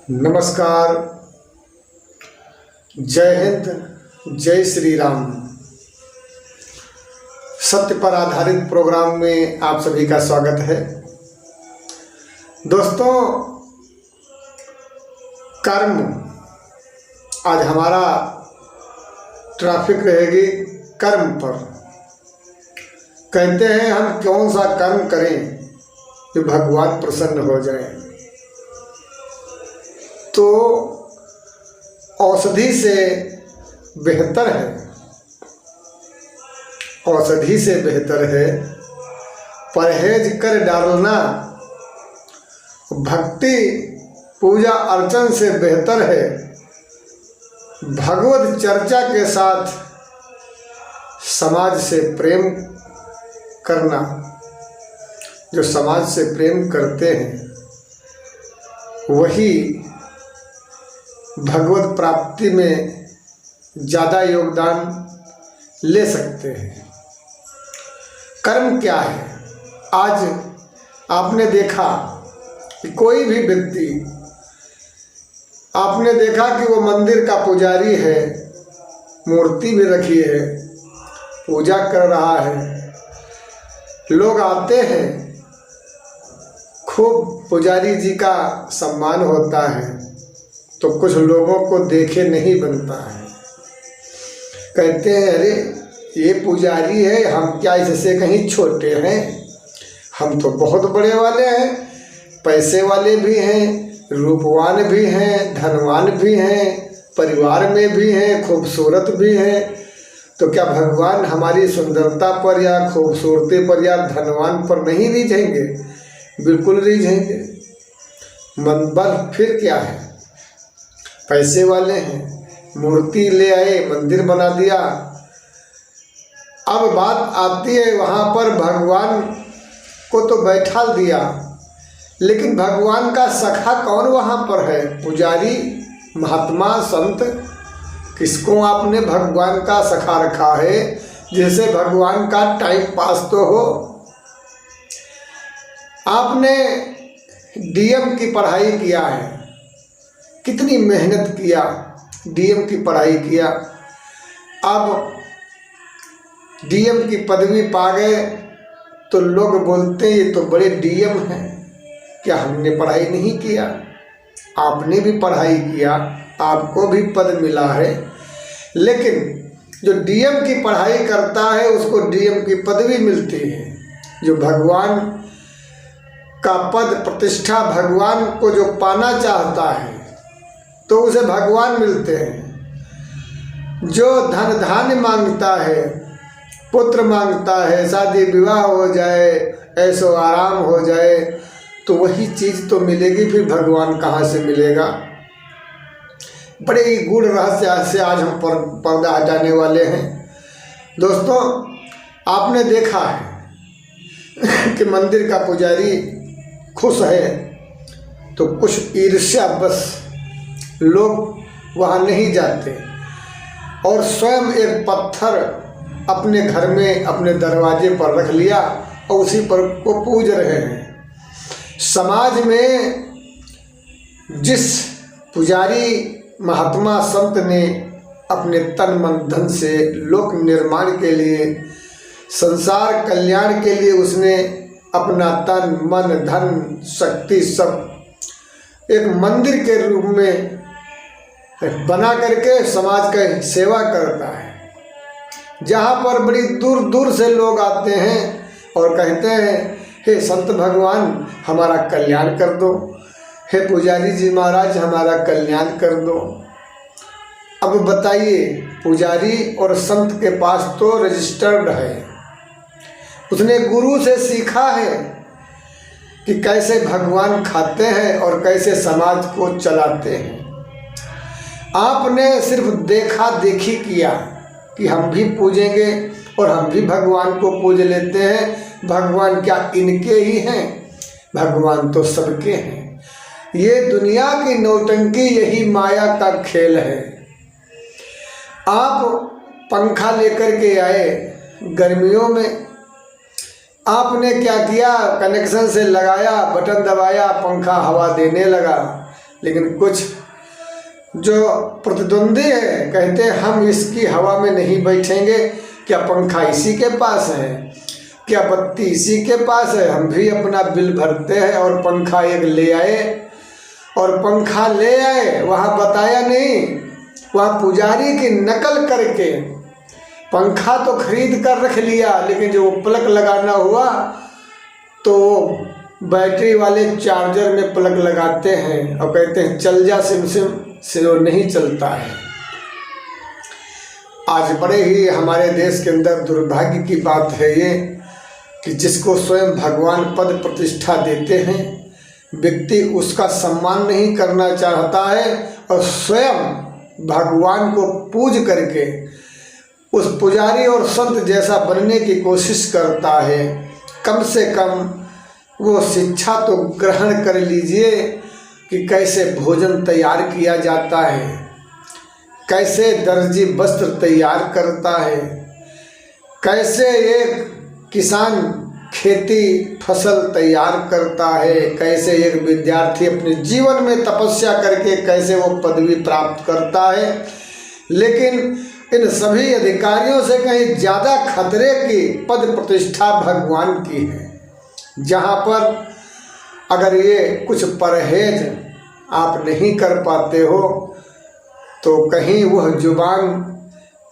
नमस्कार। जय हिंद, जय श्री राम। सत्य पर आधारित प्रोग्राम में आप सभी का स्वागत है। दोस्तों, कर्म, आज हमारा ट्रैफिक रहेगी कर्म पर। कहते हैं हम कौन सा कर्म करें कि भगवान प्रसन्न हो जाए। तो औषधि से बेहतर है, औषधि से बेहतर है परहेज कर डालना। भक्ति पूजा अर्चन से बेहतर है भगवत चर्चा के साथ समाज से प्रेम करना। जो समाज से प्रेम करते हैं वही भगवत प्राप्ति में ज़्यादा योगदान ले सकते हैं। कर्म क्या है? आज आपने देखा कि कोई भी व्यक्ति, आपने देखा कि वो मंदिर का पुजारी है, मूर्ति भी रखी है, पूजा कर रहा है, लोग आते हैं, खूब पुजारी जी का सम्मान होता है, तो कुछ लोगों को देखे नहीं बनता है। कहते हैं अरे ये पुजारी है, हम क्या इससे कहीं छोटे हैं? हम तो बहुत बड़े वाले हैं, पैसे वाले भी हैं, रूपवान भी हैं, धनवान भी हैं, परिवार में भी हैं, खूबसूरत भी हैं। तो क्या भगवान हमारी सुंदरता पर या खूबसूरती पर या धनवान पर नहीं रीझेंगे? बिल्कुल रीझेंगे। मंदिर फिर क्या है? पैसे वाले हैं, मूर्ति ले आए, मंदिर बना दिया। अब बात आती है वहाँ पर भगवान को तो बैठा दिया, लेकिन भगवान का सखा कौन वहाँ पर है? पुजारी, महात्मा, संत? किसको आपने भगवान का सखा रखा है जिससे भगवान का टाइम पास तो हो? आपने डीएम की पढ़ाई किया है, कितनी मेहनत किया, डीएम की पढ़ाई किया, अब डीएम की पदवी पा गए तो लोग बोलते ये तो बड़े डीएम हैं। क्या हमने पढ़ाई नहीं किया? आपने भी पढ़ाई किया, आपको भी पद मिला है, लेकिन जो डीएम की पढ़ाई करता है उसको डीएम की पदवी मिलती है। जो भगवान का पद प्रतिष्ठा, भगवान को जो पाना चाहता है तो उसे भगवान मिलते हैं। जो धन धान्य मांगता है, पुत्र मांगता है, शादी विवाह हो जाए, ऐसो आराम हो जाए, तो वही चीज़ तो मिलेगी, फिर भगवान कहाँ से मिलेगा? बड़े ही गूढ़ रहस्य से आज हम पर्दा हटाने वाले हैं। दोस्तों, आपने देखा है कि मंदिर का पुजारी खुश है तो कुछ ईर्ष्या बस लोग वहाँ नहीं जाते और स्वयं एक पत्थर अपने घर में, अपने दरवाजे पर रख लिया और उसी पर को पूज रहे हैं। समाज में जिस पुजारी, महात्मा, संत ने अपने तन मन धन से लोक निर्माण के लिए, संसार कल्याण के लिए उसने अपना तन मन धन शक्ति सब एक मंदिर के रूप में बना करके समाज का सेवा करता है, जहाँ पर बड़ी दूर दूर से लोग आते हैं और कहते हैं हे संत भगवान हमारा कल्याण कर दो, हे पुजारी जी महाराज हमारा कल्याण कर दो। अब बताइए, पुजारी और संत के पास तो रजिस्टर्ड है, उसने गुरु से सीखा है कि कैसे भगवान खाते हैं और कैसे समाज को चलाते हैं। आपने सिर्फ देखा देखी किया कि हम भी पूजेंगे और हम भी भगवान को पूज लेते हैं। भगवान क्या इनके ही हैं? भगवान तो सबके हैं। ये दुनिया की नौटंकी, यही माया का खेल है। आप पंखा लेकर के आए गर्मियों में, आपने क्या किया, कनेक्शन से लगाया, बटन दबाया, पंखा हवा देने लगा। लेकिन कुछ जो प्रतिद्वंदी है कहते हैं हम इसकी हवा में नहीं बैठेंगे, क्या पंखा इसी के पास है, क्या बत्ती इसी के पास है, हम भी अपना बिल भरते हैं और पंखा एक ले आए। और पंखा ले आए, वहाँ बताया नहीं, वहाँ पुजारी की नकल करके पंखा तो खरीद कर रख लिया, लेकिन जो प्लग लगाना हुआ तो बैटरी वाले चार्जर में प्लग लगाते हैं और कहते हैं चल जा सिम सिम, से वो नहीं चलता है। आज बड़े ही हमारे देश के अंदर दुर्भाग्य की बात है ये कि जिसको स्वयं भगवान पद प्रतिष्ठा देते हैं, व्यक्ति उसका सम्मान नहीं करना चाहता है और स्वयं भगवान को पूज करके उस पुजारी और संत जैसा बनने की कोशिश करता है। कम से कम वो शिक्षा तो ग्रहण कर लीजिए कि कैसे भोजन तैयार किया जाता है, कैसे दर्जी वस्त्र तैयार करता है, कैसे एक किसान खेती फसल तैयार करता है, कैसे एक विद्यार्थी अपने जीवन में तपस्या करके कैसे वो पदवी प्राप्त करता है। लेकिन इन सभी अधिकारियों से कहीं ज़्यादा खतरे की पद प्रतिष्ठा भगवान की है, जहाँ पर अगर ये कुछ परहेज आप नहीं कर पाते हो तो कहीं वह जुबान,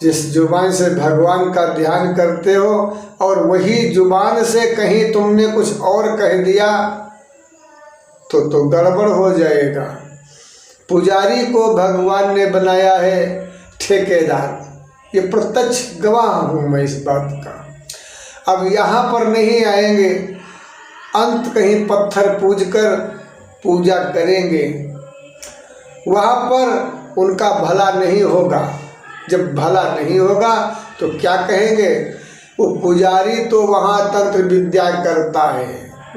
जिस जुबान से भगवान का ध्यान करते हो और वही जुबान से कहीं तुमने कुछ और कह दिया तो गड़बड़ हो जाएगा। पुजारी को भगवान ने बनाया है ठेकेदार, ये प्रत्यक्ष गवाह हूँ मैं इस बात का। अब यहाँ पर नहीं आएंगे, अंत कहीं पत्थर पूज कर पूजा करेंगे, वहाँ पर उनका भला नहीं होगा। जब भला नहीं होगा तो क्या कहेंगे, वो पुजारी तो वहाँ तंत्र विद्या करता है,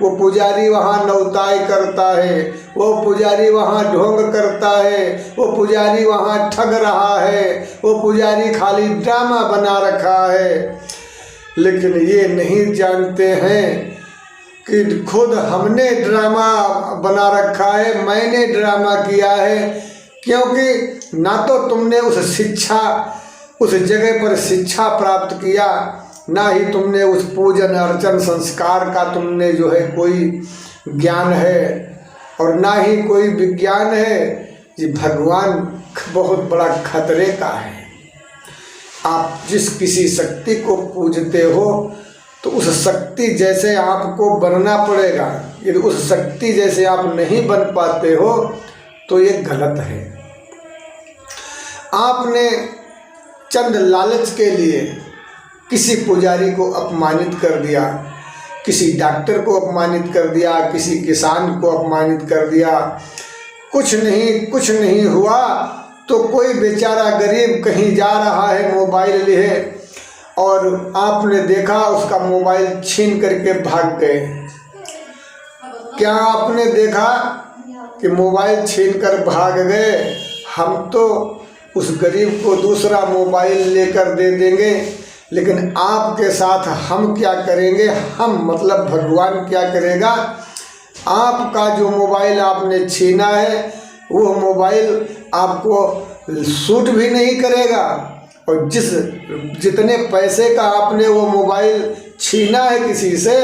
वो पुजारी वहाँ नौताई करता है, वो पुजारी वहाँ ढोंग करता है, वो पुजारी वहाँ ठग रहा है, वो पुजारी खाली ड्रामा बना रखा है। लेकिन ये नहीं जानते हैं कि खुद हमने ड्रामा बना रखा है, मैंने ड्रामा किया है, क्योंकि ना तो तुमने उस जगह पर शिक्षा प्राप्त किया, ना ही तुमने उस पूजन अर्चन संस्कार का तुमने जो है कोई ज्ञान है, और ना ही कोई विज्ञान है। ये भगवान बहुत बड़ा खतरे का है। आप जिस किसी शक्ति को पूजते हो तो उस शक्ति जैसे आपको बनना पड़ेगा। यदि उस शक्ति जैसे आप नहीं बन पाते हो तो ये गलत है। आपने चंद लालच के लिए किसी पुजारी को अपमानित कर दिया, किसी डॉक्टर को अपमानित कर दिया, किसी किसान को अपमानित कर दिया, कुछ नहीं हुआ तो कोई बेचारा गरीब कहीं जा रहा है मोबाइल लिए और आपने देखा उसका मोबाइल छीन करके भाग गए। क्या आपने देखा कि मोबाइल छीन कर भाग गए? हम तो उस गरीब को दूसरा मोबाइल लेकर दे देंगे, लेकिन आपके साथ हम क्या करेंगे? हम मतलब भगवान क्या करेगा? आपका जो मोबाइल आपने छीना है वो मोबाइल आपको सूट भी नहीं करेगा, और जितने पैसे का आपने वो मोबाइल छीना है किसी से,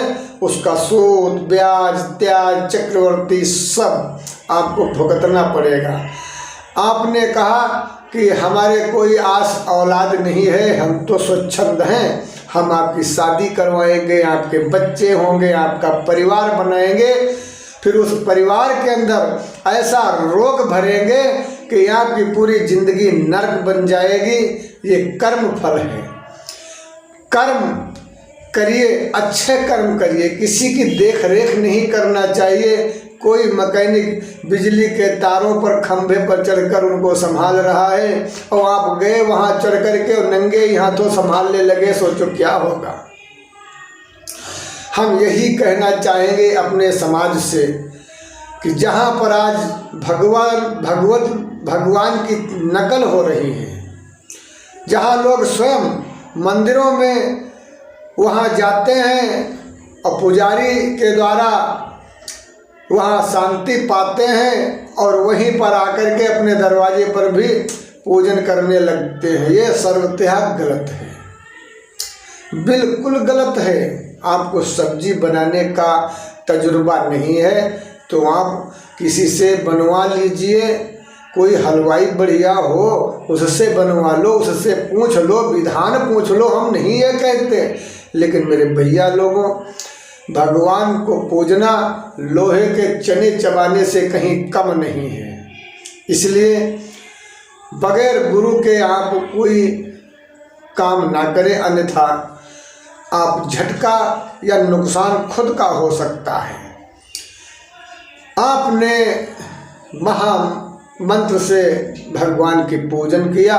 उसका सूद ब्याज त्याज चक्रवर्ती सब आपको भुगतना पड़ेगा। आपने कहा कि हमारे कोई आस औलाद नहीं है, हम तो स्वच्छंद हैं, हम आपकी शादी करवाएंगे, आपके बच्चे होंगे, आपका परिवार बनाएंगे, फिर उस परिवार के अंदर ऐसा रोग भरेंगे कि आपकी पूरी जिंदगी नरक बन जाएगी। ये कर्म फल है। कर्म करिए, अच्छे कर्म करिए, किसी की देख रेख नहीं करना चाहिए। कोई मैकेनिक बिजली के तारों पर खंभे पर चढ़कर उनको संभाल रहा है और आप गए वहाँ चढ़ करके और नंगे ही हाथों संभालने लगे, सोचो क्या होगा। हम यही कहना चाहेंगे अपने समाज से कि जहाँ पर आज भगवान की नकल हो रही है, जहाँ लोग स्वयं मंदिरों में वहाँ जाते हैं और पुजारी के द्वारा वहाँ शांति पाते हैं और वहीं पर आकर के अपने दरवाजे पर भी पूजन करने लगते हैं। ये सर्वतः गलत है, बिल्कुल गलत है। आपको सब्जी बनाने का तजुर्बा नहीं है तो आप किसी से बनवा लीजिए, कोई हलवाई बढ़िया हो उससे बनवा लो, उससे पूछ लो, विधान पूछ लो, हम नहीं ये कहते। लेकिन मेरे भैया लोगों, भगवान को पूजना लोहे के चने चबाने से कहीं कम नहीं है। इसलिए बगैर गुरु के आप कोई काम ना करें, अन्यथा आप झटका या नुकसान खुद का हो सकता है। आपने महामंत्र से भगवान की पूजन किया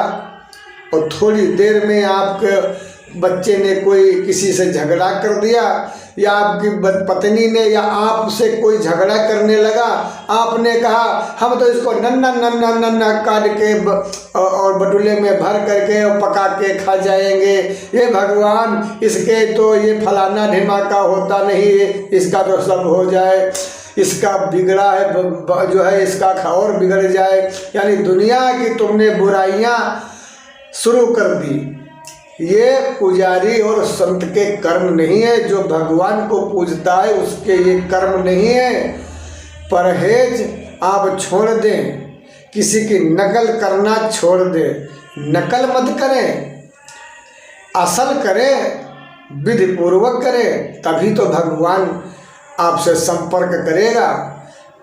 और थोड़ी देर में आपके बच्चे ने कोई किसी से झगड़ा कर दिया या आपकी पत्नी ने या आपसे कोई झगड़ा करने लगा, आपने कहा हम तो इसको नन्ना नन्ना नन्ना काट के और बटुले में भर करके और पका के खा जाएंगे, ये भगवान इसके तो ये फलाना ढिमाका होता नहीं है, इसका तो सब हो जाए, इसका बिगड़ा है जो है इसका और बिगड़ जाए। यानी दुनिया की तुमने बुराइयां शुरू कर दी। ये पुजारी और संत के कर्म नहीं है, जो भगवान को पूजता है उसके ये कर्म नहीं है। परहेज आप छोड़ दें, किसी की नकल करना छोड़ दें, नकल मत करें, असल करें, विधि पूर्वक करें, तभी तो भगवान आपसे संपर्क करेगा।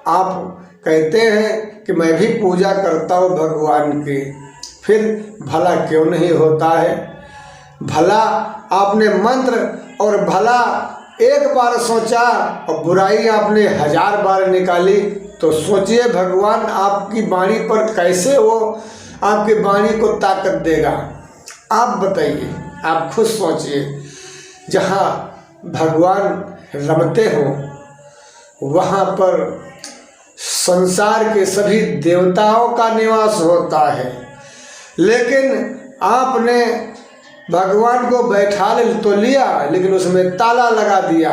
आप कहते हैं कि मैं भी पूजा करता हूँ भगवान की, फिर भला क्यों नहीं होता है? भला आपने मंत्र और भला एक बार सोचा और बुराई आपने 1000 बार निकाली, तो सोचिए भगवान आपकी वाणी पर कैसे वो आपकी वाणी को ताकत देगा। आप बताइए, आप खुद सोचिए। जहाँ भगवान रमते हो वहाँ पर संसार के सभी देवताओं का निवास होता है, लेकिन आपने भगवान को बैठा तो लिया लेकिन उसमें ताला लगा दिया।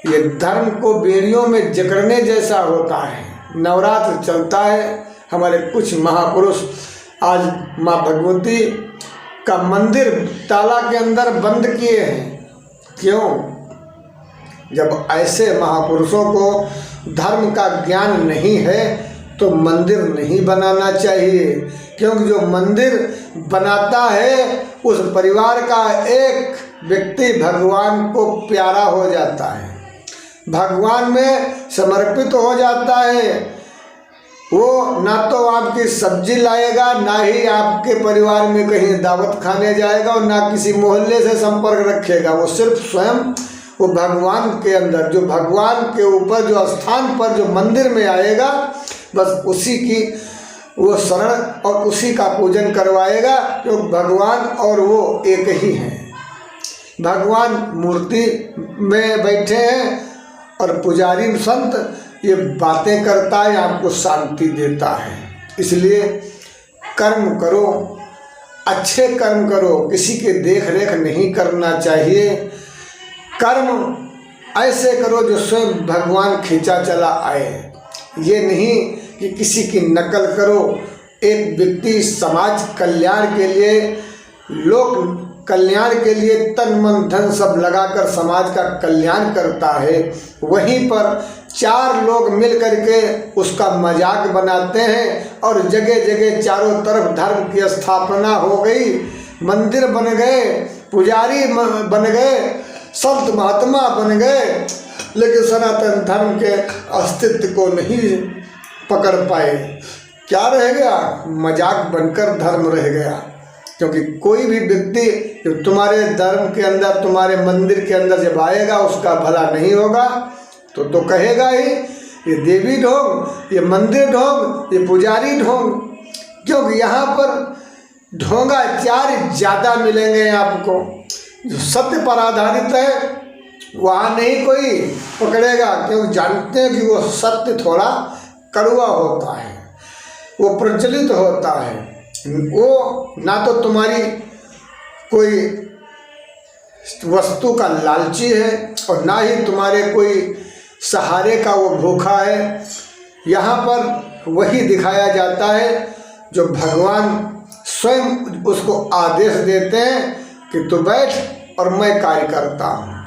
ये धर्म को बेड़ियों में जकड़ने जैसा होता है। नवरात्र चलता है, हमारे कुछ महापुरुष आज माँ भगवती का मंदिर ताला के अंदर बंद किए हैं। क्यों? जब ऐसे महापुरुषों को धर्म का ज्ञान नहीं है तो मंदिर नहीं बनाना चाहिए, क्योंकि जो मंदिर बनाता है उस परिवार का एक व्यक्ति भगवान को प्यारा हो जाता है, भगवान में समर्पित हो जाता है। वो ना तो आपकी सब्जी लाएगा, ना ही आपके परिवार में कहीं दावत खाने जाएगा और ना किसी मोहल्ले से संपर्क रखेगा। वो सिर्फ स्वयं वो भगवान के अंदर, जो भगवान के ऊपर जो स्थान पर जो मंदिर में आएगा, बस उसी की वो शरण और उसी का पूजन करवाएगा, जो भगवान और वो एक ही हैं। भगवान मूर्ति में बैठे हैं और पुजारी संत ये बातें करता है, आपको शांति देता है। इसलिए कर्म करो, अच्छे कर्म करो, किसी के देख रेख नहीं करना चाहिए। कर्म ऐसे करो जो स्वयं भगवान खींचा चला आए, ये नहीं कि किसी की नकल करो। एक व्यक्ति समाज कल्याण के लिए, लोक कल्याण के लिए तन मन धन सब लगाकर समाज का कल्याण करता है, वहीं पर 4 लोग मिल करके उसका मजाक बनाते हैं और जगह जगह चारों तरफ धर्म की स्थापना हो गई, मंदिर बन गए, पुजारी बन गए, संत महात्मा बन गए, लेकिन सनातन धर्म के अस्तित्व को नहीं पकड़ पाए। क्या रह गया? मजाक बनकर धर्म रह गया। क्योंकि कोई भी व्यक्ति जो तुम्हारे धर्म के अंदर, तुम्हारे मंदिर के अंदर जब आएगा, उसका भला नहीं होगा तो कहेगा ही ये देवी ढोंग, ये मंदिर ढोंग, ये पुजारी ढोंग। क्योंकि यहाँ पर ढोंगाचार्य ज़्यादा मिलेंगे आपको। जो सत्य पर आधारित है वहाँ नहीं कोई पकड़ेगा, क्योंकि जानते हैं कि वो सत्य थोड़ा कड़वा होता है, वो प्रचलित होता है। वो ना तो तुम्हारी कोई वस्तु का लालची है और ना ही तुम्हारे कोई सहारे का वो भूखा है। यहाँ पर वही दिखाया जाता है जो भगवान स्वयं उसको आदेश देते हैं कि तू बैठ और मैं कार्य करता हूँ।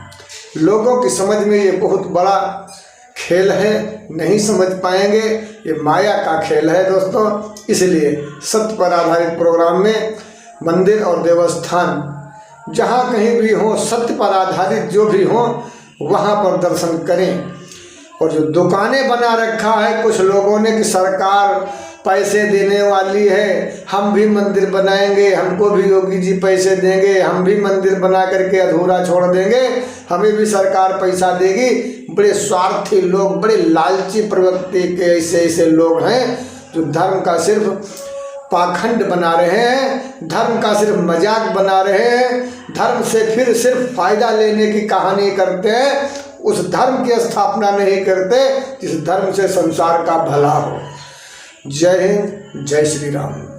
लोगों की समझ में ये बहुत बड़ा खेल है, नहीं समझ पाएंगे, ये माया का खेल है दोस्तों। इसलिए सत्य पर आधारित प्रोग्राम में मंदिर और देवस्थान जहाँ कहीं भी हो, सत्य पर आधारित जो भी हो, वहाँ पर दर्शन करें। और जो दुकानें बना रखा है कुछ लोगों ने कि सरकार पैसे देने वाली है, हम भी मंदिर बनाएंगे, हमको भी योगी जी पैसे देंगे, हम भी मंदिर बना करके अधूरा छोड़ देंगे, हमें भी सरकार पैसा देगी। बड़े स्वार्थी लोग, बड़े लालची प्रवृत्ति के ऐसे ऐसे लोग हैं जो धर्म का सिर्फ पाखंड बना रहे हैं, धर्म का सिर्फ मजाक बना रहे हैं, धर्म से फिर सिर्फ फायदा लेने की कहानी करते हैं, उस धर्म की स्थापना नहीं करते जिस धर्म से संसार का भला हो। जय हिंद, जय श्री राम।